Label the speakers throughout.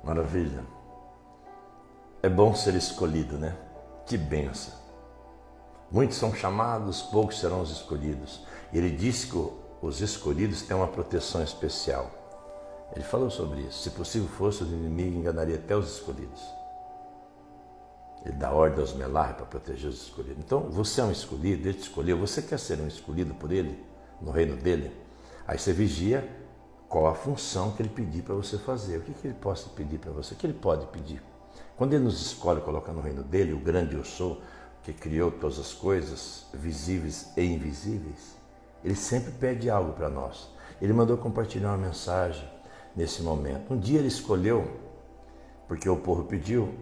Speaker 1: Maravilha. É bom ser escolhido, né? Que bênção. Muitos são chamados, poucos serão os escolhidos. E ele disse que os escolhidos têm uma proteção especial. Ele falou sobre isso. Se possível fosse, o inimigo enganaria até os escolhidos. Ele dá ordem aos Melach para proteger os escolhidos. Então, você é um escolhido, ele te escolheu. Você quer ser um escolhido por ele, no reino dele? Aí você vigia qual a função que ele pedir para você fazer. O que ele possa pedir para você? O que ele pode pedir? Quando ele nos escolhe e coloca no reino dele, o grande eu sou, que criou todas as coisas, visíveis e invisíveis, ele sempre pede algo para nós. Ele mandou compartilhar uma mensagem nesse momento. Um dia ele escolheu, porque o povo pediu,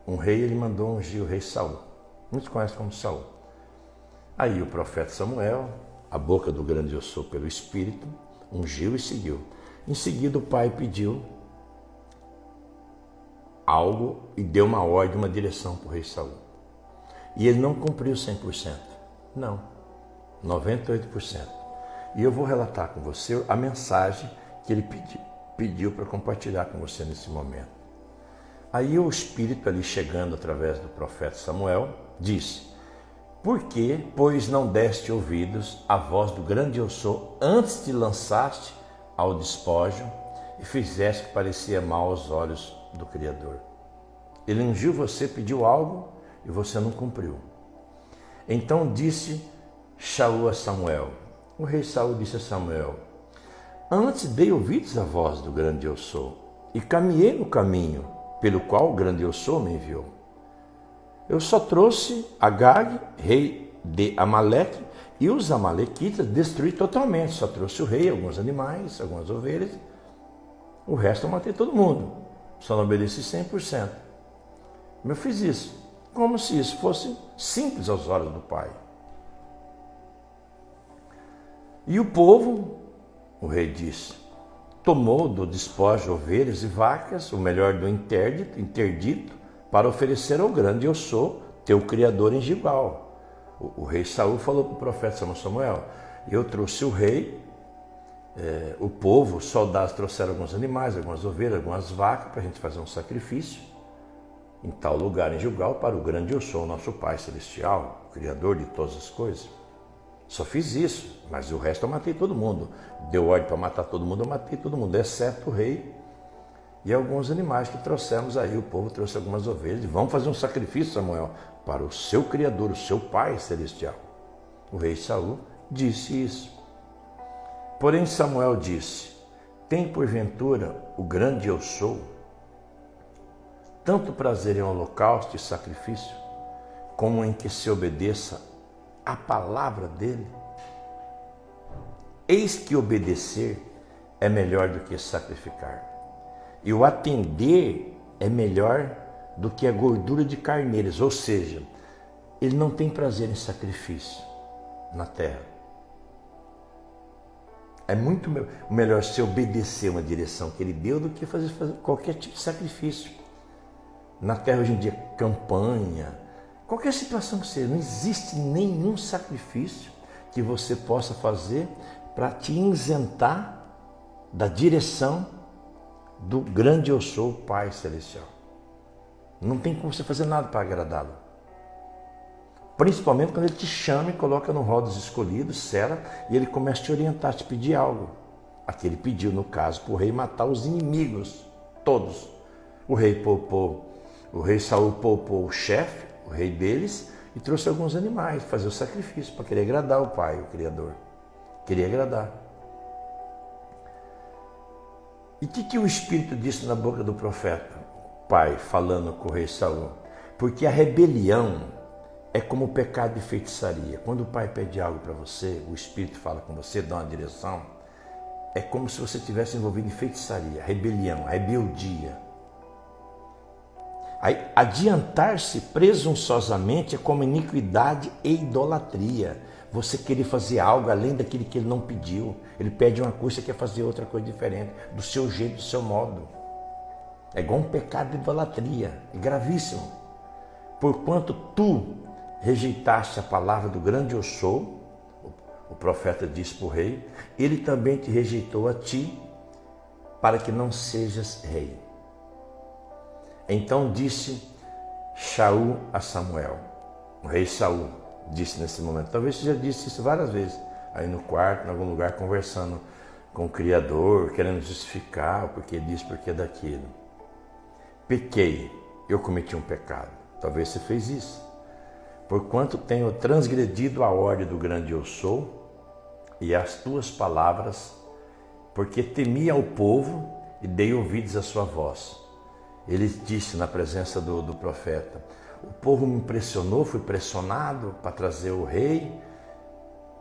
Speaker 1: um rei, ele mandou ungir o rei Saul. Muitos conhecem como Saul. Aí o profeta Samuel, a boca do grande eu sou pelo Espírito, ungiu e seguiu. Em seguida o pai pediu algo e deu uma ordem, uma direção para o rei Saul. E ele não cumpriu 100%. Não, 98%. E eu vou relatar com você a mensagem que ele pediu para compartilhar com você nesse momento. Aí o Espírito ali chegando através do profeta Samuel disse: por que, pois, não deste ouvidos à voz do grande eu sou, antes te lançaste ao despojo e fizeste que parecia mal aos olhos do Criador? Ele ungiu você, pediu algo e você não cumpriu. Então disse Saul a Samuel, o rei Saul disse a Samuel: antes dei ouvidos à voz do grande eu sou e caminhei no caminho pelo qual o grande eu sou me enviou. Eu só trouxe Agag, rei de Amaleque, e os amalequitas destruí totalmente. Só trouxe o rei, alguns animais, algumas ovelhas. O resto eu matei todo mundo. Só não obedeci 100%. Eu fiz isso, como se isso fosse simples aos olhos do Pai. E o povo, o rei disse, tomou do despojo ovelhas e vacas, o melhor do interdito, para oferecer ao grande eu sou, teu Criador em Gilgal. O rei Saul falou para o profeta Samuel: eu trouxe o rei, o povo, os soldados trouxeram alguns animais, algumas ovelhas, algumas vacas, para a gente fazer um sacrifício em tal lugar em Gilgal para o grande eu sou, nosso Pai Celestial, o Criador de todas as coisas. Só fiz isso, mas o resto eu matei todo mundo. Deu ordem para matar todo mundo, eu matei todo mundo, exceto o rei e alguns animais que trouxemos aí. O povo trouxe algumas ovelhas. Vamos fazer um sacrifício, Samuel, para o seu Criador, o seu Pai Celestial. O rei Saul disse isso. Porém Samuel disse: tem porventura o grande eu sou tanto prazer em holocausto e sacrifício, como em que se obedeça a palavra dele? Eis que obedecer é melhor do que sacrificar, e o atender é melhor do que a gordura de carneiros. Ou seja, ele não tem prazer em sacrifício na terra. É muito melhor se obedecer uma direção que ele deu do que fazer qualquer tipo de sacrifício. Na terra hoje em dia, campanha, qualquer situação que seja, não existe nenhum sacrifício que você possa fazer para te isentar da direção do grande eu sou, o Pai Celestial. Não tem como você fazer nada para agradá-lo. Principalmente quando ele te chama e coloca no rol dos escolhidos, sela, e ele começa a te orientar, a te pedir algo. Aqui ele pediu, no caso, para o rei matar os inimigos, todos. O rei Saul poupou o chefe, o rei deles, e trouxe alguns animais, fazer o sacrifício, para querer agradar o Pai, o Criador. Queria agradar. E o que o Espírito disse na boca do profeta? O Pai, falando com o rei Saul. Porque a rebelião é como o pecado de feitiçaria. Quando o Pai pede algo para você, o Espírito fala com você, dá uma direção, é como se você estivesse envolvido em feitiçaria, rebelião, rebeldia. Adiantar-se presunçosamente é como iniquidade e idolatria. Você querer fazer algo além daquilo que ele não pediu. Ele pede uma coisa, você quer fazer outra coisa diferente, do seu jeito, do seu modo. É igual um pecado de idolatria, é gravíssimo. Porquanto tu rejeitaste a palavra do grande eu sou, o profeta disse para o rei, ele também te rejeitou a ti, para que não sejas rei. Então disse Shaul a Samuel, o rei Saul disse nesse momento, talvez você já disse isso várias vezes, aí no quarto, em algum lugar, conversando com o Criador, querendo justificar o porquê disso, porquê daquilo. Pequei, eu cometi um pecado. Talvez você fez isso. Porquanto tenho transgredido a ordem do grande eu sou e as tuas palavras, porque temi ao povo e dei ouvidos à sua voz. Ele disse na presença do profeta, o povo me impressionou, fui pressionado para trazer o rei,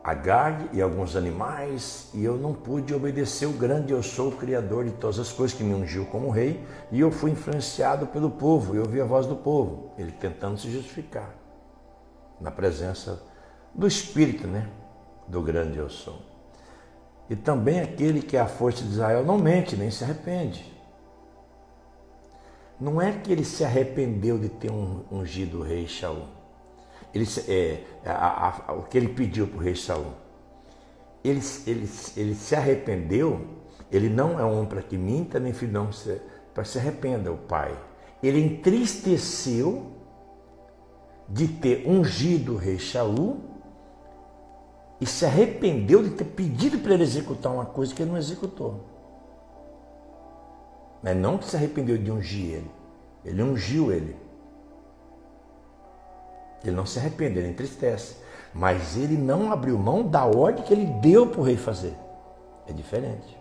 Speaker 1: Agag e alguns animais, e eu não pude obedecer o grande eu sou, o Criador de todas as coisas, que me ungiu como rei, e eu fui influenciado pelo povo, eu ouvi a voz do povo, ele tentando se justificar, na presença do Espírito, do grande eu sou. E também aquele que é a força de Israel não mente, nem se arrepende. Não é que ele se arrependeu de ter ungido o rei Shaul. O que ele pediu para o rei Saul. Ele se arrependeu, ele não é homem para que minta, nem filho não para que se arrependa, o pai. Ele entristeceu de ter ungido o rei Shaul e se arrependeu de ter pedido para ele executar uma coisa que ele não executou. Mas não que se arrependeu de ungir ele ungiu ele. Ele não se arrepende, ele entristece. Mas ele não abriu mão da ordem que ele deu para o rei fazer. É diferente.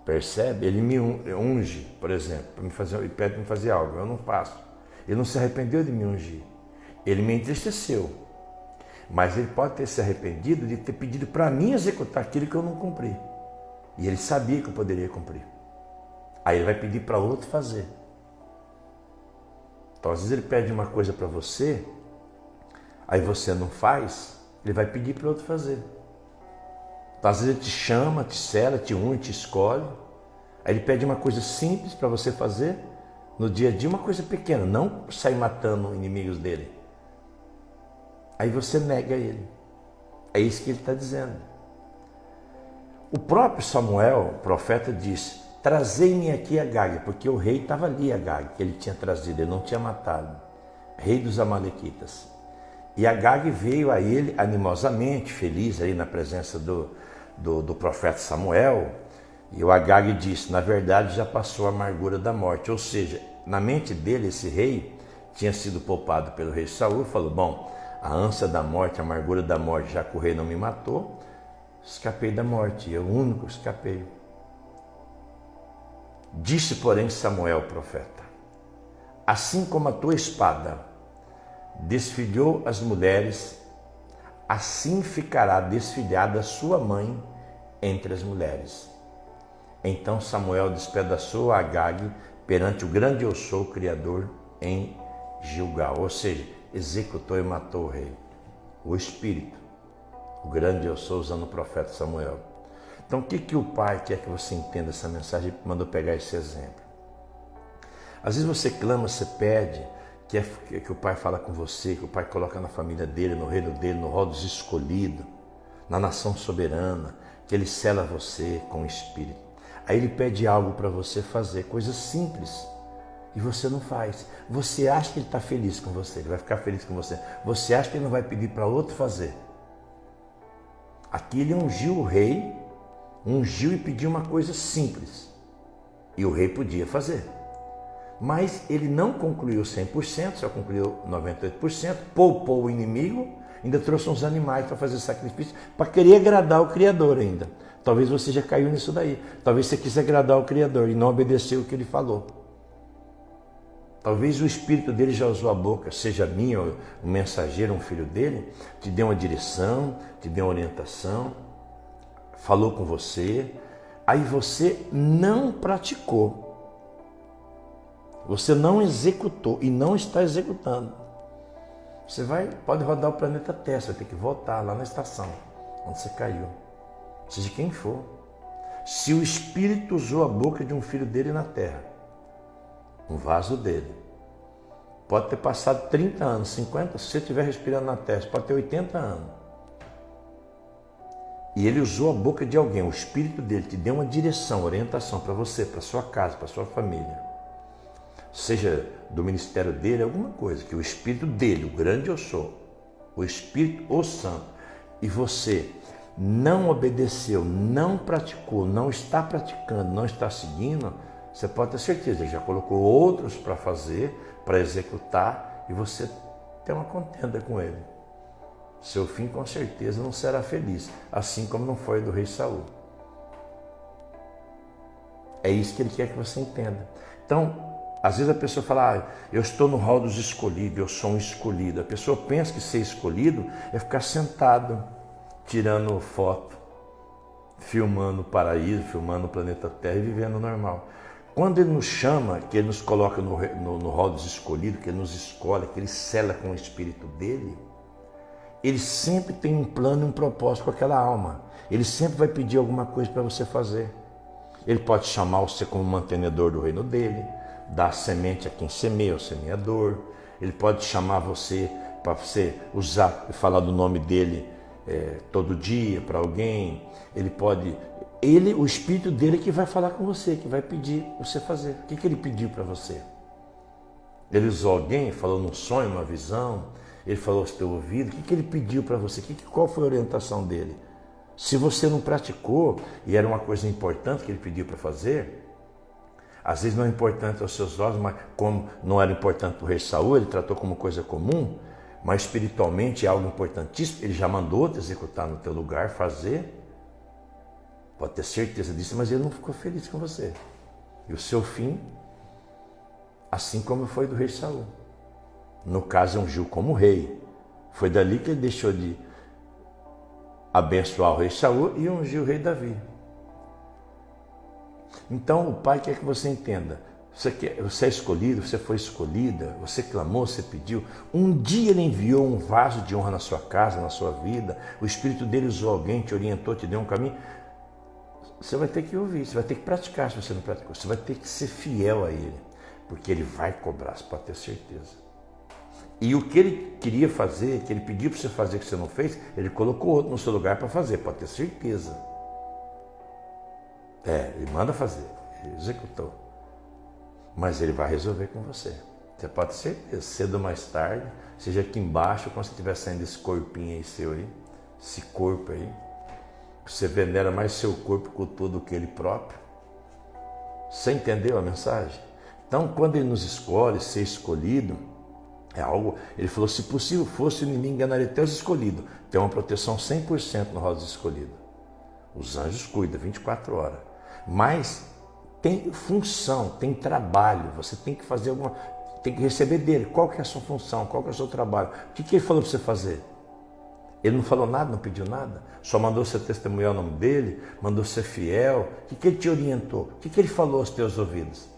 Speaker 1: Percebe? Ele me unge, por exemplo, ele pede para me fazer algo, eu não faço. Ele não se arrependeu de me ungir. Ele me entristeceu. Mas ele pode ter se arrependido de ter pedido para mim executar aquilo que eu não cumpri. E ele sabia que eu poderia cumprir. Aí ele vai pedir para outro fazer. Então, às vezes ele pede uma coisa para você, aí você não faz, ele vai pedir para outro fazer. Então, às vezes ele te chama, te sela, te une, te escolhe. Aí ele pede uma coisa simples para você fazer no dia a dia, uma coisa pequena, não sair matando inimigos dele. Aí você nega ele. É isso que ele está dizendo. O próprio Samuel, o profeta, disse, trazei-me aqui Agag, porque o rei estava ali, Agag, que ele tinha trazido, ele não tinha matado, rei dos Amalequitas. E Agag veio a ele animosamente, feliz aí na presença do profeta Samuel, e o Agag disse, na verdade já passou a amargura da morte, ou seja, na mente dele esse rei tinha sido poupado pelo rei Saul, falou, bom, a ânsia da morte, a amargura da morte, já que o rei não me matou, escapei da morte, eu único escapei. Disse, porém, Samuel, profeta, assim como a tua espada desfilhou as mulheres, assim ficará desfilhada sua mãe entre as mulheres. Então Samuel despedaçou a Agag perante o grande eu sou, o Criador, em Gilgal, ou seja, executou e matou o rei, o Espírito, o grande eu sou, usando o profeta Samuel. Então, o que o pai quer que você entenda essa mensagem? Mandou pegar esse exemplo. Às vezes você clama, você pede, que o pai fala com você, que o pai coloca na família dele, no reino dele, no rol dos escolhidos, na nação soberana, que ele sela você com o Espírito. Aí ele pede algo para você fazer, coisas simples, e você não faz. Você acha que ele está feliz com você, ele vai ficar feliz com você. Você acha que ele não vai pedir para outro fazer. Aqui ele ungiu o rei, ungiu e pediu uma coisa simples. E o rei podia fazer. Mas ele não concluiu 100%, só concluiu 98%, poupou o inimigo, ainda trouxe uns animais para fazer sacrifício, para querer agradar o Criador ainda. Talvez você já caiu nisso daí. Talvez você quis agradar o Criador e não obedeceu o que ele falou. Talvez o espírito dele já usou a boca, seja minha, um mensageiro, um filho dele, te deu uma direção, te deu uma orientação, falou com você, aí você não praticou. Você não executou e não está executando. Você pode rodar o planeta Terra, vai ter que voltar lá na estação onde você caiu. Seja quem for. Se o Espírito usou a boca de um filho dele na Terra, um vaso dele, pode ter passado 30 anos, 50, se você estiver respirando na Terra, pode ter 80 anos. E ele usou a boca de alguém, o espírito dele te deu uma direção, orientação para você, para sua casa, para sua família. Seja do ministério dele, alguma coisa, que o espírito dele, o grande eu sou, o espírito, o santo, e você não obedeceu, não praticou, não está praticando, não está seguindo, você pode ter certeza, ele já colocou outros para fazer, para executar, e você tem uma contenda com ele. Seu fim com certeza não será feliz, assim como não foi do rei Saul. É isso que ele quer que você entenda. Então, às vezes a pessoa fala, eu estou no rol dos escolhidos, eu sou um escolhido. A pessoa pensa que ser escolhido é ficar sentado, tirando foto, filmando o paraíso, filmando o planeta Terra e vivendo normal. Quando ele nos chama, que ele nos coloca no rol dos escolhidos, que ele nos escolhe, que ele sela com o espírito dele, ele sempre tem um plano e um propósito com aquela alma. Ele sempre vai pedir alguma coisa para você fazer. Ele pode chamar você como mantenedor do reino dele, dar semente a quem semeia, o semeador. Ele pode chamar você para você usar e falar do nome dele todo dia para alguém. Ele pode... o espírito dele que vai falar com você, que vai pedir você fazer. O que ele pediu para você? Ele usou alguém, falou num sonho, numa visão, ele falou ao seu ouvido, o que ele pediu para você? Qual foi a orientação dele? Se você não praticou, e era uma coisa importante que ele pediu para fazer, às vezes não é importante aos seus olhos, mas como não era importante para o rei Saul, ele tratou como coisa comum, mas espiritualmente é algo importantíssimo, ele já mandou te executar no teu lugar, fazer, pode ter certeza disso, mas ele não ficou feliz com você. E o seu fim, assim como foi do rei Saul. No caso, ungiu como rei. Foi dali que ele deixou de abençoar o rei Saul e ungiu o rei Davi. Então, o Pai quer que você entenda. Você é escolhido, você foi escolhida, você clamou, você pediu. Um dia ele enviou um vaso de honra na sua casa, na sua vida. O Espírito dele usou alguém, te orientou, te deu um caminho. Você vai ter que ouvir, você vai ter que praticar se você não praticou. Você vai ter que ser fiel a ele, porque ele vai cobrar, você pode ter certeza. E o que ele queria fazer, que ele pediu para você fazer que você não fez, ele colocou outro no seu lugar para fazer, pode ter certeza. Ele manda fazer, ele executou. Mas ele vai resolver com você. Você pode ter certeza, cedo ou mais tarde, seja aqui embaixo, quando você estiver saindo esse corpinho aí seu aí, esse corpo aí, você venera mais seu corpo com todo do que ele próprio. Você entendeu a mensagem? Então, quando ele nos escolhe, ser escolhido, é algo, ele falou, se possível fosse, ninguém enganaria até os escolhidos. Tem uma proteção 100% no rol dos escolhidos. Os anjos cuidam 24 horas. Mas tem função, tem trabalho. Você tem que fazer alguma... Tem que receber dele. Qual que é a sua função? Qual que é o seu trabalho? O que ele falou para você fazer? Ele não falou nada, não pediu nada. Só mandou você testemunhar o nome dele, mandou ser fiel. O que ele te orientou? O que ele falou aos teus ouvidos?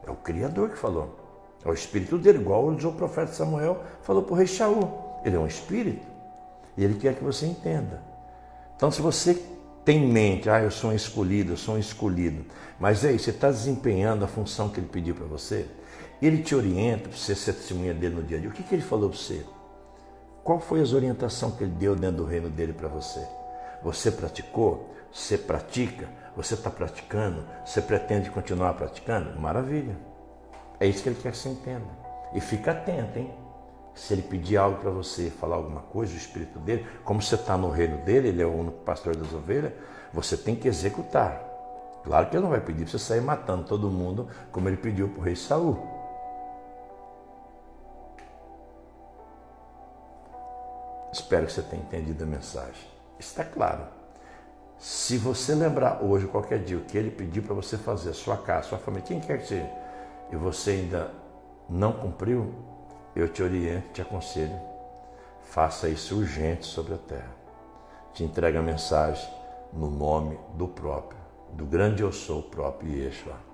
Speaker 1: É o Criador que falou. É o espírito dele, igual o profeta Samuel falou para o rei Saul. Ele é um espírito e ele quer que você entenda. Então, se você tem em mente, eu sou um escolhido, eu sou um escolhido, mas aí você está desempenhando a função que ele pediu para você, ele te orienta para você ser testemunha dele no dia a dia. O que ele falou para você? Qual foi as orientações que ele deu dentro do reino dele para você? Você praticou? Você pratica? Você está praticando? Você pretende continuar praticando? Maravilha! É isso que ele quer que você entenda. E fica atento, hein? Se ele pedir algo para você, falar alguma coisa, o espírito dele, como você está no reino dele, ele é o único pastor das ovelhas, você tem que executar. Claro que ele não vai pedir para você sair matando todo mundo, como ele pediu para o rei Saul. Espero que você tenha entendido a mensagem. Está claro. Se você lembrar hoje, qualquer dia, o que ele pediu para você fazer, a sua casa, a sua família, quem quer que seja, e você ainda não cumpriu, eu te oriento, te aconselho, faça isso urgente sobre a terra. Te entrega a mensagem no nome do próprio, do grande eu sou, o próprio Yeshua.